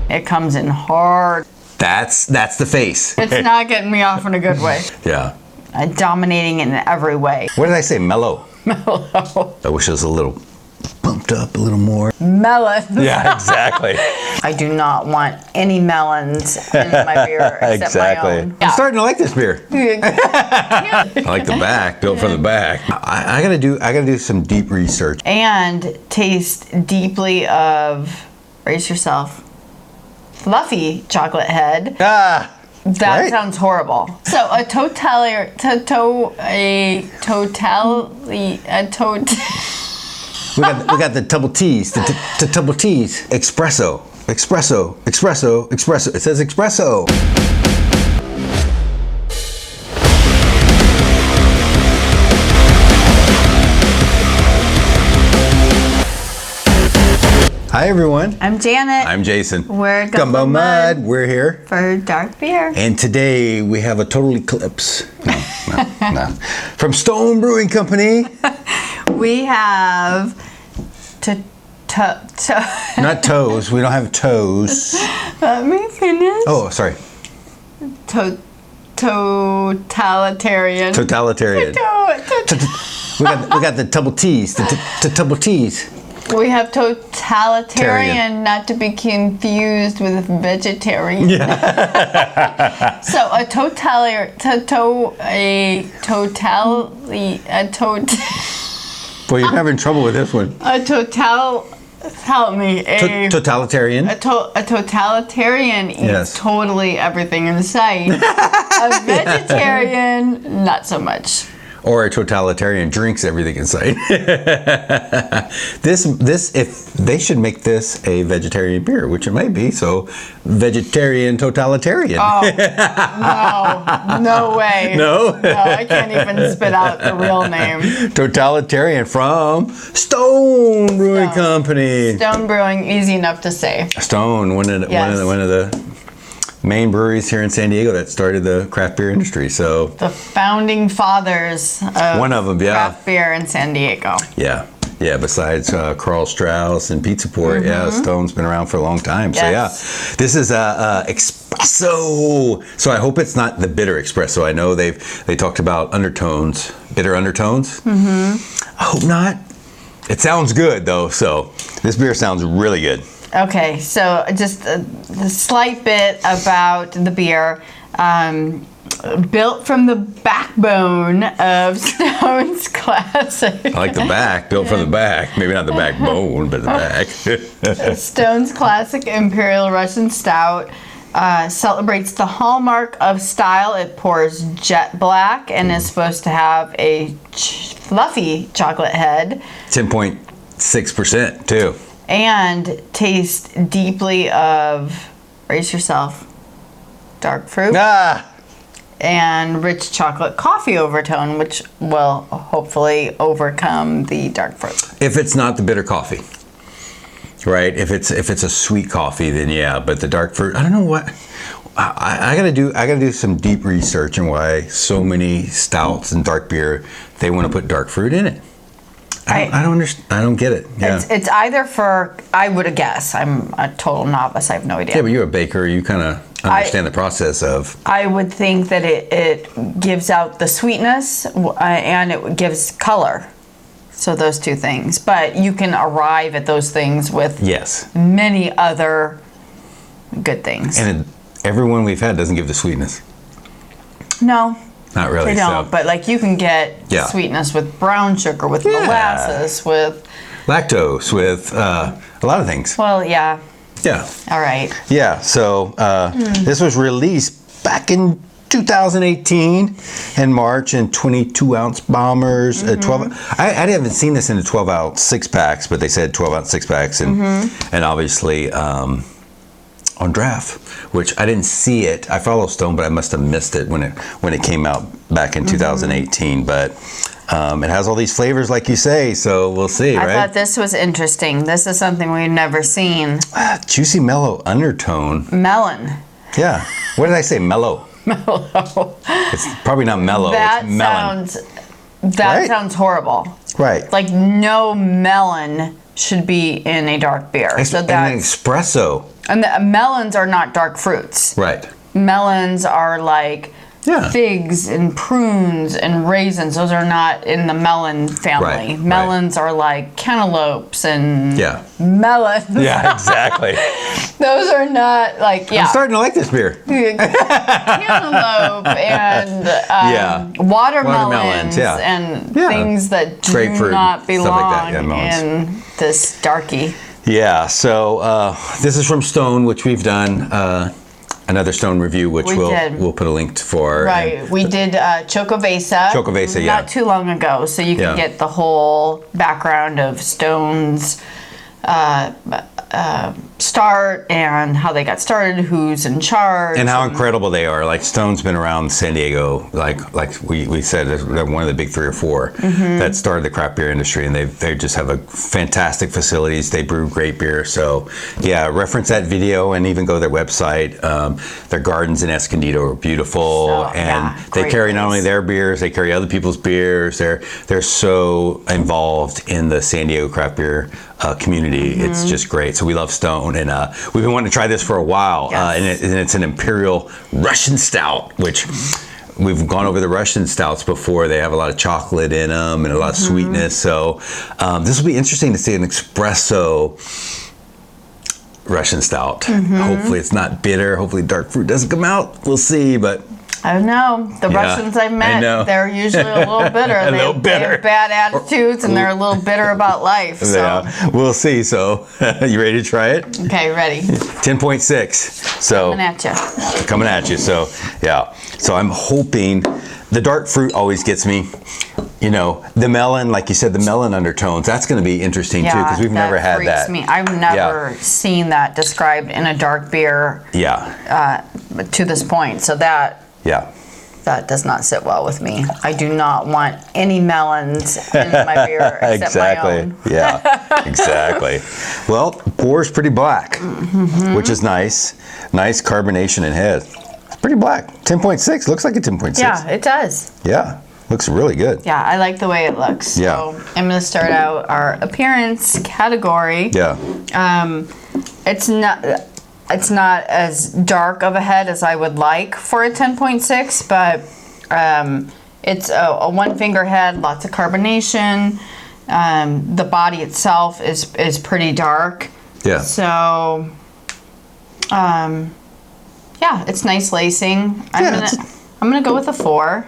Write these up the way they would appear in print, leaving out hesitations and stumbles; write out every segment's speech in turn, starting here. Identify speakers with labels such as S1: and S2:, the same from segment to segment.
S1: It comes in hard.
S2: That's the face.
S1: It's not getting me off in a good way.
S2: Yeah.
S1: Dominating in every way.
S2: What did I say? Mellow.
S1: Mellow.
S2: I wish it was a little bumped up a little more.
S1: Melon.
S2: Yeah, exactly.
S1: I do not want any melons in my beer except
S2: Exactly.
S1: my own.
S2: I'm starting to like this beer. I like the back, built for the back. I gotta do some deep research.
S1: And taste deeply of, brace yourself, fluffy chocolate head.
S2: Ah.
S1: That
S2: right?
S1: sounds horrible. So a
S2: We got the double T's, the double T's. Espresso, espresso, espresso, espresso. It says espresso. Hi everyone.
S1: I'm Janet.
S2: I'm Jason.
S1: We're
S2: Gumbo Mud. We're here
S1: for dark beer.
S2: And today we have a total eclipse. No. From Stone Brewing Company.
S1: We have
S2: Not toes. We don't have toes.
S1: Let me finish.
S2: Oh, sorry.
S1: Totalitarian.
S2: Totalitarian. We got the double T's. The double T's.
S1: We have totalitarian, not to be confused with vegetarian.
S2: Yeah.
S1: So a
S2: Boy, you're having trouble with this one.
S1: Help me.
S2: Totalitarian.
S1: A totalitarian eats
S2: Yes.
S1: totally everything in sight. A vegetarian, not so much.
S2: Or a totalitarian drinks everything in sight. This, if they should make this a vegetarian beer, which it might be, so vegetarian totalitarian.
S1: Oh, no way.
S2: No?
S1: No, I can't even spit out the real name.
S2: Totalitarian from Stone Brewing Company.
S1: Stone Brewing, easy enough to say.
S2: Stone, one of the main breweries here in San Diego that started the craft beer industry. So
S1: The founding fathers of
S2: one of them, yeah.
S1: craft beer in San Diego.
S2: Yeah. Besides Carl Strauss and Pizza Port, yeah, Stone's been around for a long time.
S1: Yes.
S2: So yeah, this is espresso. So I hope it's not the bitter espresso. I know they talked about undertones, bitter undertones. I hope not. It sounds good though. So this beer sounds really good.
S1: Okay, so just a slight bit about the beer. Built from the backbone of Stone's Classic.
S2: I like the back, built for the back. Maybe not the backbone, but the back.
S1: Stone's Classic Imperial Russian Stout celebrates the hallmark of style. It pours jet black and is supposed to have a fluffy chocolate head.
S2: 10.6% too.
S1: And taste deeply of, brace yourself, dark fruit and rich chocolate coffee overtone, which will hopefully overcome the dark fruit.
S2: If it's not the bitter coffee, right? If it's a sweet coffee, then yeah. But the dark fruit, I don't know what. I gotta do some deep research on why so many stouts and dark beer they want to put dark fruit in it. I don't understand. I don't get it. Yeah.
S1: It's either for, I would guess. I'm a total novice. I have no idea.
S2: Yeah, but you're a baker. You kind of understand the process of.
S1: I would think that it gives out the sweetness and it gives color. So those two things. But you can arrive at those things with many other good things.
S2: And everyone we've had doesn't give the sweetness.
S1: No.
S2: Not really.
S1: They don't, but like you can get sweetness with brown sugar, with molasses, with
S2: lactose, with a lot of things.
S1: Well, yeah.
S2: Yeah.
S1: All right.
S2: Yeah. So this was released back in 2018 in March in 22-ounce bombers. 12. I haven't seen this in the 12-ounce six packs, but they said 12-ounce six packs, and obviously. On draft, which I didn't see it. I follow Stone, but I must have missed it when it came out back in 2018. But it has all these flavors, like you say. So we'll see, right?
S1: I thought this was interesting. This is something we've never seen.
S2: Juicy mellow undertone.
S1: Melon.
S2: Yeah. What did I say? Mellow.
S1: Mellow.
S2: It's probably not mellow.
S1: That
S2: it's melon.
S1: sounds horrible.
S2: Right.
S1: Like no melon should be in a dark beer. So
S2: and an espresso.
S1: And the melons are not dark fruits.
S2: Right.
S1: Melons are like figs and prunes and raisins. Those are not in the melon family.
S2: Right,
S1: Melons are like cantaloupes and melons.
S2: Yeah, exactly.
S1: Those are not like,
S2: I'm starting to like this beer.
S1: Cantaloupe and watermelons and things that do
S2: grapefruit,
S1: not belong
S2: like
S1: in this darky.
S2: Yeah, so this is from Stone, which we've done. Another Stone review, which we'll put a link for.
S1: Right, we did Chocovesa.
S2: Chocovesa,
S1: not too long ago, so you can get the whole background of Stone's start and how they got started, who's in charge,
S2: and how incredible they are. Like Stone's been around San Diego, like we said, they're one of the big 3 or 4 that started the craft beer industry, and they just have a fantastic facilities. They brew great beer. So reference that video and even go to their website. Their gardens in Escondido are beautiful, and they carry not only their beers, they carry other people's beers. They're so involved in the San Diego craft beer community. It's just great. So we love Stone, and we've been wanting to try this for a while. And it's an Imperial Russian Stout, which we've gone over the Russian Stouts before. They have a lot of chocolate in them and a lot of sweetness. So this will be interesting to see an espresso Russian Stout. Hopefully it's not bitter. Hopefully dark fruit doesn't come out. We'll see, but
S1: I don't know. The Russians I've met, they're usually a little bitter. They have bad attitudes, and they're a little bitter about life. So.
S2: Yeah, we'll see. So, you ready to try it?
S1: Okay, ready.
S2: 10.6. So coming at you. So, So I'm hoping the dark fruit always gets me. You know, the melon, like you said, the melon undertones. That's going to be interesting too, because we've never had that.
S1: Me. I've never seen that described in a dark beer. To this point, so that. That does not sit well with me. I do not want any melons in my beer except my own.
S2: Exactly. Well, pour's pretty black, which is nice. Nice carbonation in head. It's pretty black. 10.6. Looks like a 10.6.
S1: Yeah, it does.
S2: Yeah. Looks really good.
S1: Yeah, I like the way it looks. So I'm going to start out our appearance category. It's not as dark of a head as I would like for a 10.6, but it's a one finger head, lots of carbonation. The body itself is pretty dark. So, it's nice lacing. I'm gonna go with a 4.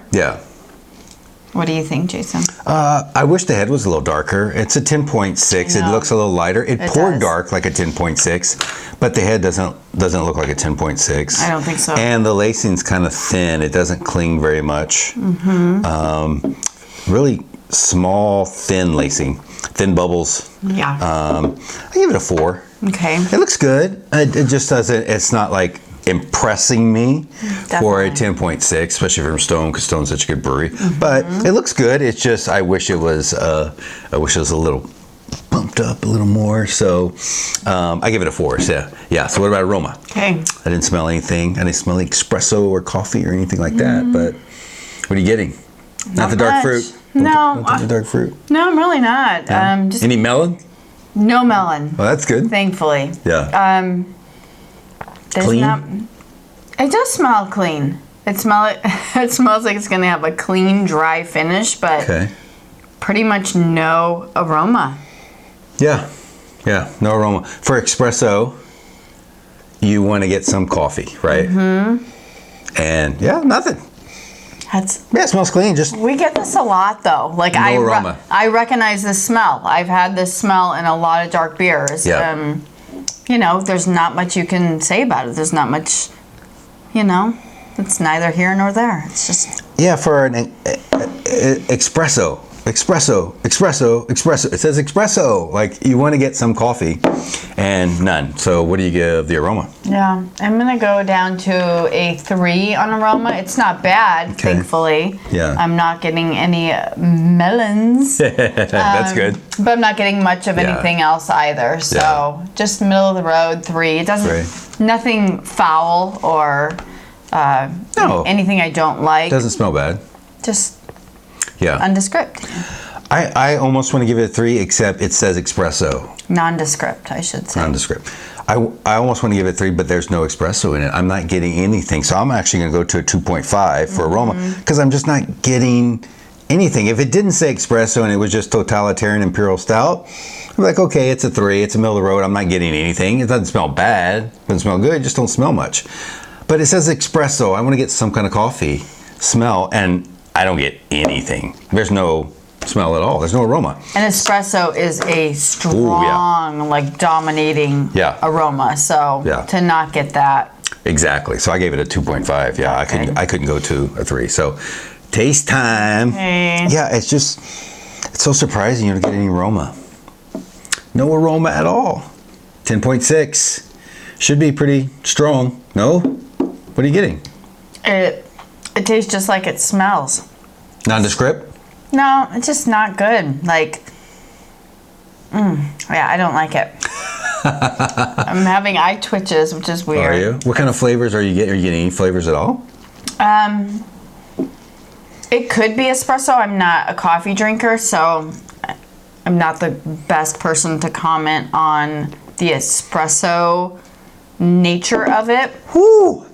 S1: What do you think, Jason?
S2: I wish the head was a little darker. It's a 10.6. It looks a little lighter. It poured dark like a 10.6, but the head doesn't look like a 10.6.
S1: I don't think so.
S2: And the lacing's kind of thin. It doesn't cling very much. Really small, thin lacing, thin bubbles. I give it a 4.
S1: Okay.
S2: It looks good. It just doesn't. It's not like impressing me for a 10.6, especially from Stone, because Stone's such a good brewery. But it looks good. It's just I wish it was a little bumped up a little more. So I give it a 4. So So what about aroma?
S1: Okay.
S2: I didn't smell anything. I didn't smell like espresso or coffee or anything like that. But what are you getting? Not the dark fruit.
S1: No.
S2: Not the dark fruit.
S1: No, I'm really not.
S2: No?
S1: Just
S2: any melon?
S1: No melon.
S2: Well, that's good.
S1: Thankfully.
S2: Clean?
S1: It does smell clean. It smells like it's going to have a clean, dry finish, but pretty much no aroma.
S2: Yeah, no aroma. For espresso, you want to get some coffee, right? And nothing. It smells clean.
S1: We get this a lot though. Like
S2: no aroma.
S1: I recognize this smell. I've had this smell in a lot of dark beers. There's not much you can say about it. There's not much, it's neither here nor there. It's just...
S2: for an espresso. It says espresso. Like, you want to get some coffee, and none. So what do you give the aroma?
S1: Yeah, I'm going to go down to a 3 on aroma. It's not bad, thankfully. I'm not getting any melons.
S2: That's good.
S1: But I'm not getting much of anything else either. So just middle of the road, 3. It doesn't, nothing foul or anything I don't like.
S2: Doesn't smell bad.
S1: Just... Undescript.
S2: I almost want to give it a 3, except it says espresso.
S1: Nondescript, I should say.
S2: Nondescript. I almost want to give it 3, but there's no espresso in it. I'm not getting anything. So I'm actually going to go to a 2.5 for aroma because I'm just not getting anything. If it didn't say espresso and it was just Totalitarian Imperial Stout, I'm like, okay, it's a 3. It's a middle of the road. I'm not getting anything. It doesn't smell bad. It doesn't smell good. It just don't smell much. But it says espresso. I want to get some kind of coffee smell, and I don't get anything. There's no smell at all. There's no aroma.
S1: And espresso is a strong, like dominating aroma. So to not get that.
S2: Exactly. So I gave it a 2.5. Yeah, I couldn't go to a 3. So taste time.
S1: Hey.
S2: Yeah, it's so surprising you don't get any aroma. No aroma at all. 10.6. Should be pretty strong. No? What are you getting?
S1: It tastes just like it smells.
S2: Nondescript?
S1: No, it's just not good. Like, I don't like it. I'm having eye twitches, which is weird.
S2: Are you? What kind of flavors are you getting? Are you getting any flavors at all?
S1: It could be espresso. I'm not a coffee drinker, so I'm not the best person to comment on the espresso nature of it.
S2: Woo!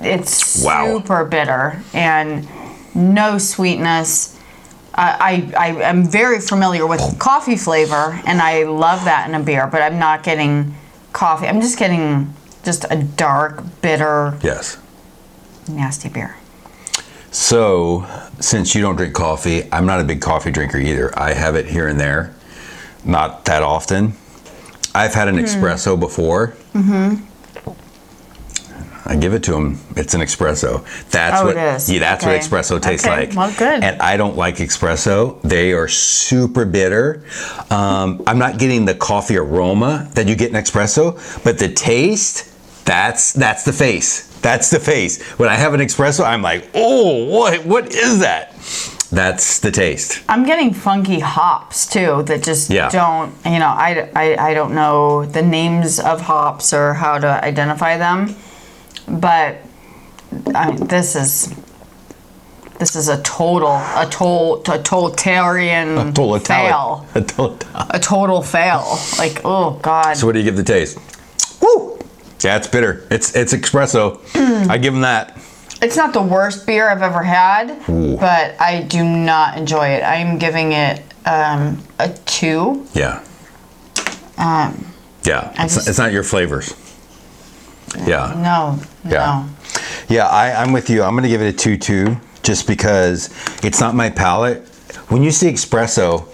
S1: It's super bitter and no sweetness. I am very familiar with coffee flavor, and I love that in a beer, but I'm not getting coffee. I'm just getting a dark, bitter, nasty beer.
S2: So, since you don't drink coffee, I'm not a big coffee drinker either. I have it here and there, not that often. I've had an espresso before. I give it to them. It's an espresso. That's what it is. Yeah, that's what espresso tastes like.
S1: Well, good.
S2: And I don't like espresso. They are super bitter. I'm not getting the coffee aroma that you get in espresso, but the taste, that's the face. That's the face. When I have an espresso, I'm like, oh, what is that? That's the taste.
S1: I'm getting funky hops too that just don't, I don't know the names of hops or how to identify them. But this is a totalitarian fail. A total fail. Like, oh God.
S2: So what do you give the taste? Woo! Yeah, it's bitter. It's espresso. I give them that.
S1: It's not the worst beer I've ever had, but I do not enjoy it. I'm giving it a 2.
S2: Yeah. It's not your flavors. Yeah.
S1: No.
S2: Yeah, I'm with you. I'm going to give it a 2 too, just because it's not my palate. When you see espresso,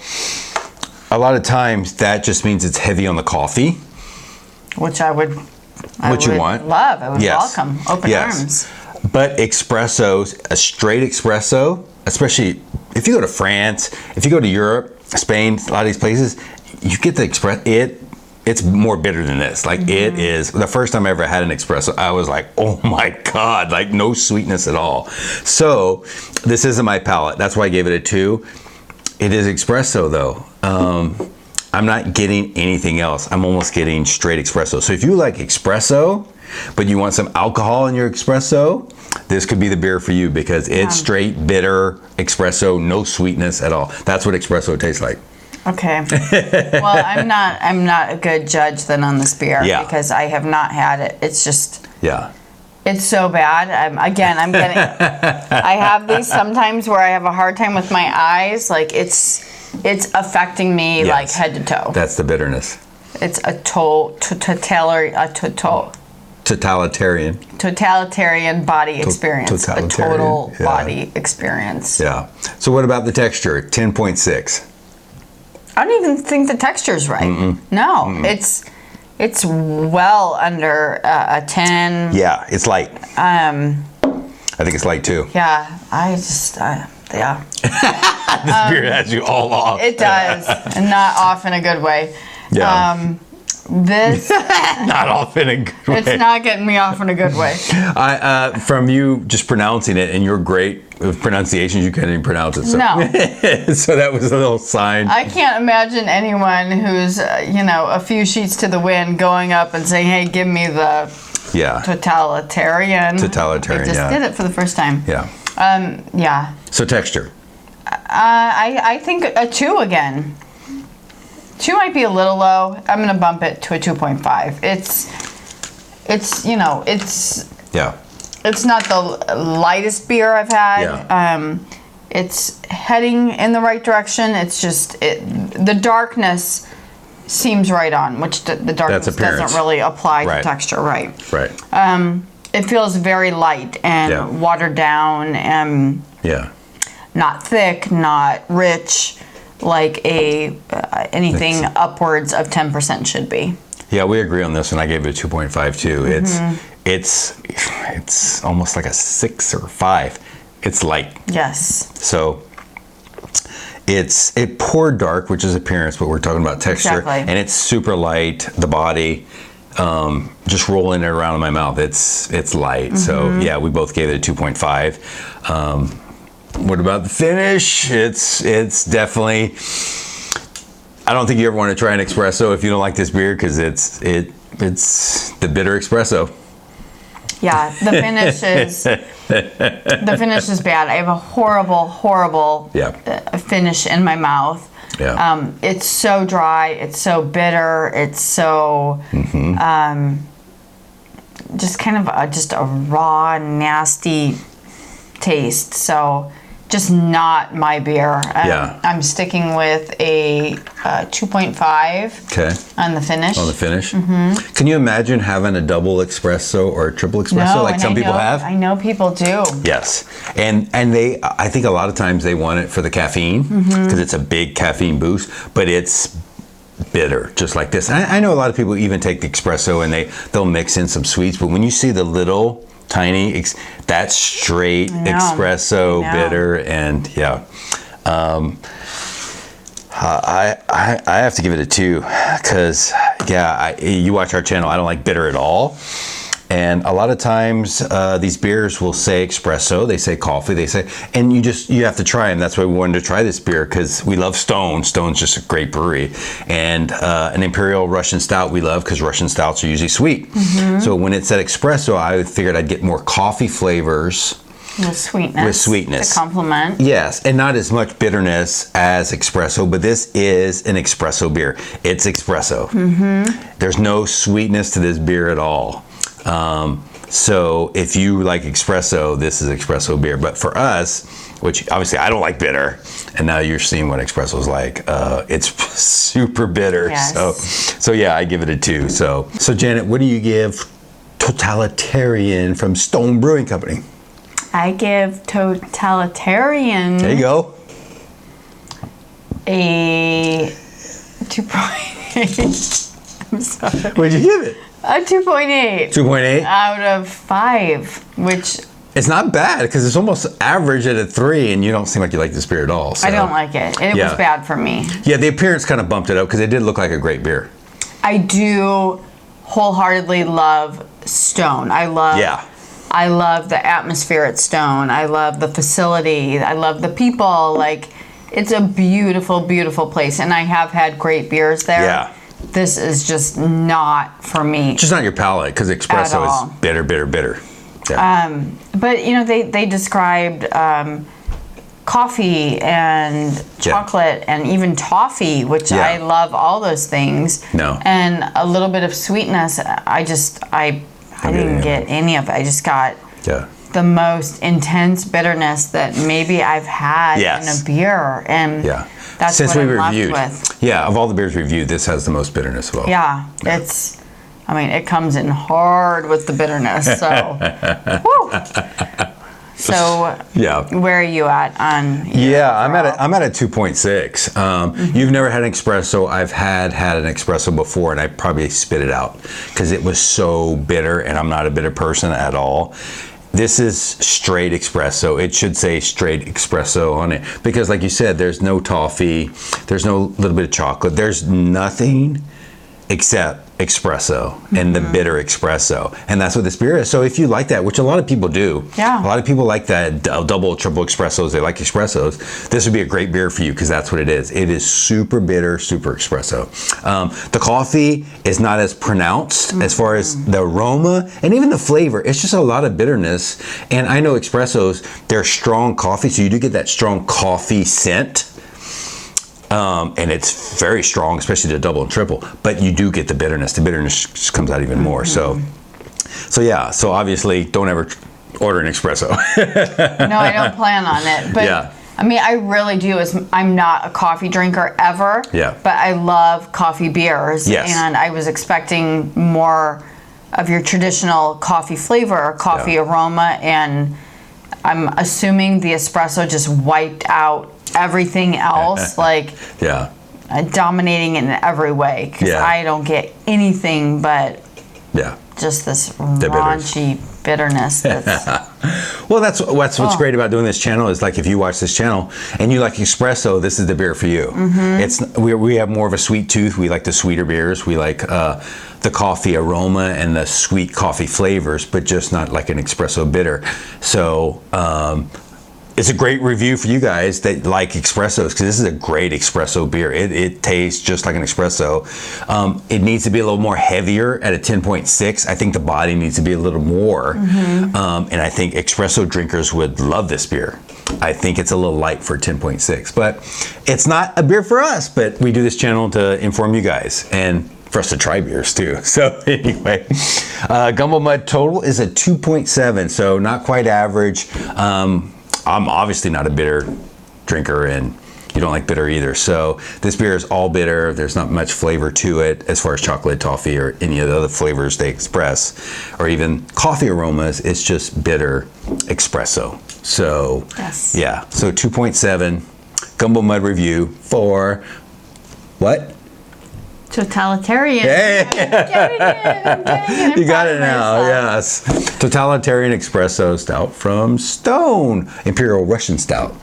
S2: a lot of times that just means it's heavy on the coffee.
S1: Which I would
S2: want.
S1: Love. I would welcome. Open arms.
S2: But espressos, a straight espresso, especially if you go to France, if you go to Europe, Spain, a lot of these places, you get the it's more bitter than this. Like it is, the first time I ever had an espresso, I was like, oh my God, like no sweetness at all. So this isn't my palate. That's why I gave it a 2. It is espresso though. I'm not getting anything else. I'm almost getting straight espresso. So if you like espresso, but you want some alcohol in your espresso, this could be the beer for you because it's straight bitter espresso, no sweetness at all. That's what espresso tastes like.
S1: Okay. Well, I'm not a good judge then on this beer because I have not had it. It's just it's so bad. I have these sometimes where I have a hard time with my eyes. Like it's affecting me like head to toe.
S2: That's the bitterness.
S1: It's a totalitarian body experience. A total body experience.
S2: Yeah. So what about the texture? 10.6.
S1: I don't even think the texture's right. No, it's well under a 10.
S2: Yeah, it's light. I think it's light too.
S1: Yeah, This
S2: beer has you all off.
S1: It does, and not off in a good way.
S2: Yeah.
S1: This
S2: not off in a good way.
S1: It's not getting me off in a good way.
S2: From you just pronouncing it, and you're great with pronunciations, you can't even pronounce it. So.
S1: No.
S2: So that was a little sign.
S1: I can't imagine anyone who's a few sheets to the wind going up and saying, "Hey, give me the Totalitarian."
S2: Totalitarian.
S1: I just did it for the first time.
S2: Yeah.
S1: Yeah.
S2: So texture.
S1: I think a 2 again. 2 might be a little low. I'm gonna bump it to a 2.5. It's you know, it's not the lightest beer I've had.
S2: Yeah.
S1: It's heading in the right direction. It's just the darkness seems right on, which the darkness doesn't really apply to texture, right?
S2: Right.
S1: It feels very light and watered down and not thick, not rich, like anything upwards of 10% should be.
S2: Yeah, we agree on this, and I gave it a 2.5 too. It's almost like a 6 or 5. It's light.
S1: Yes.
S2: So it poured dark, which is appearance, but we're talking about texture, and it's super light. The body, just rolling it around in my mouth, it's light. So yeah, we both gave it a 2.5. What about the finish? It's definitely. I don't think you ever want to try an espresso if you don't like this beer, because it's the bitter espresso.
S1: Yeah, the finish is bad. I have a horrible finish in my mouth.
S2: Yeah.
S1: It's so dry. It's so bitter. It's so just kind of just a raw, nasty taste. So just not my beer. I'm sticking with a 2.5 on the finish.
S2: On the finish? Can you imagine having a double espresso or a triple espresso like some people have?
S1: I know people do.
S2: Yes. And I think a lot of times they want it for the caffeine, because it's a big caffeine boost, but it's bitter, just like this. I know a lot of people even take the espresso and they'll mix in some sweets, but when you see the little tiny, that's straight espresso bitter, and I have to give it a 2, because you watch our channel, I don't like bitter at all. And a lot of times these beers will say espresso, they say coffee, they say, and you have to try them. That's why we wanted to try this beer, because we love Stone. Stone's just a great brewery. And an Imperial Russian Stout we love, because Russian Stouts are usually sweet. So when it said espresso, I figured I'd get more coffee flavors.
S1: With sweetness. To complement.
S2: Yes, and not as much bitterness as espresso, but this is an espresso beer. It's espresso. There's no sweetness to this beer at all. So if you like espresso, this is espresso beer. But for us, which obviously I don't like bitter, and now you're seeing what espresso is like, it's super bitter.
S1: Yes.
S2: So yeah, I give it a 2. So Janet, what do you give Totalitarian from Stone Brewing Company?
S1: I give Totalitarian.
S2: There you go.
S1: A 2.8. I'm sorry.
S2: What'd you give it?
S1: A 2.8.
S2: 2.8?
S1: Out of 5, which...
S2: It's not bad, because it's almost average at a 3, and you don't seem like you like this beer at all. So.
S1: I don't like it. It was bad for me.
S2: Yeah, the appearance kind of bumped it up, because it did look like a great beer.
S1: I do wholeheartedly love Stone. I love the atmosphere at Stone. I love the facility. I love the people. Like, it's a beautiful, beautiful place, and I have had great beers there.
S2: Yeah.
S1: This is just not for me.
S2: Just not your palate, because espresso is bitter, bitter, bitter. Yeah.
S1: But they described coffee and chocolate and even toffee, which I love all those things.
S2: No.
S1: And a little bit of sweetness. I didn't get any of it. I just got the most intense bitterness that maybe I've had in a beer, and that's what I'm left with.
S2: Yeah, of all the beers reviewed, this has the most bitterness of all.
S1: Yeah. It comes in hard with the bitterness. So, woo. So, where are you at on?
S2: I'm at a 2.6. You've never had an espresso. I've had an espresso before, and I probably spit it out because it was so bitter, and I'm not a bitter person at all. This is straight espresso. It should say straight espresso on it, because like you said, there's no toffee, there's no little bit of chocolate, there's nothing except espresso and the bitter espresso, and that's what this beer is. So if you like that, which a lot of people do, a lot of people like that double, triple espressos, they like espressos, this would be a great beer for you because that's what it is. It is super bitter, super espresso. The coffee is not as pronounced as far as the aroma and even the flavor. It's just a lot of bitterness, and I know espressos, they're strong coffee, so you do get that strong coffee scent. And it's very strong, especially the double and triple, but you do get the bitterness. The bitterness just comes out even more. So yeah, so obviously don't ever order an espresso.
S1: No, I don't plan on it. But I mean, I really do. I'm not a coffee drinker ever, but I love coffee beers. And I was expecting more of your traditional coffee flavor or coffee aroma, and I'm assuming the espresso just wiped out everything else, like dominating in every way, because I don't get anything but just this raunchy bitterness.
S2: Well, that's what's great about doing this channel is, like, if you watch this channel and you like espresso, this is the beer for you. It's we have more of a sweet tooth. We like the sweeter beers. We like the coffee aroma and the sweet coffee flavors, but just not like an espresso bitter. So it's a great review for you guys that like espressos, because this is a great espresso beer. It tastes just like an espresso. It needs to be a little more heavier at a 10.6. I think the body needs to be a little more. And I think espresso drinkers would love this beer. I think it's a little light for 10.6, but it's not a beer for us. But we do this channel to inform you guys and for us to try beers too. So anyway, Gumbo Mud total is a 2.7, so not quite average. I'm obviously not a bitter drinker, and you don't like bitter either. So this beer is all bitter. There's not much flavor to it as far as chocolate, toffee, or any of the other flavors they express, or even coffee aromas. It's just bitter espresso. So yeah, so 2.7 Gumbo Mud review for what?
S1: Totalitarian.
S2: Hey.
S1: I'm getting it.
S2: You got it now, yes. Totalitarian Espresso Stout from Stone, Imperial Russian Stout.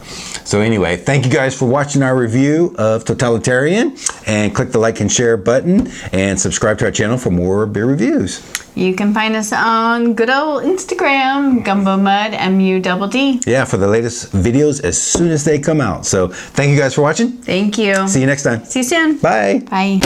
S2: So anyway, thank you guys for watching our review of Totalitarian, and click the like and share button and subscribe to our channel for more beer reviews.
S1: You can find us on good old Instagram, Gumbo Mud, MUDD.
S2: Yeah, for the latest videos as soon as they come out. So thank you guys for watching.
S1: Thank you.
S2: See you next time.
S1: See you soon.
S2: Bye.
S1: Bye.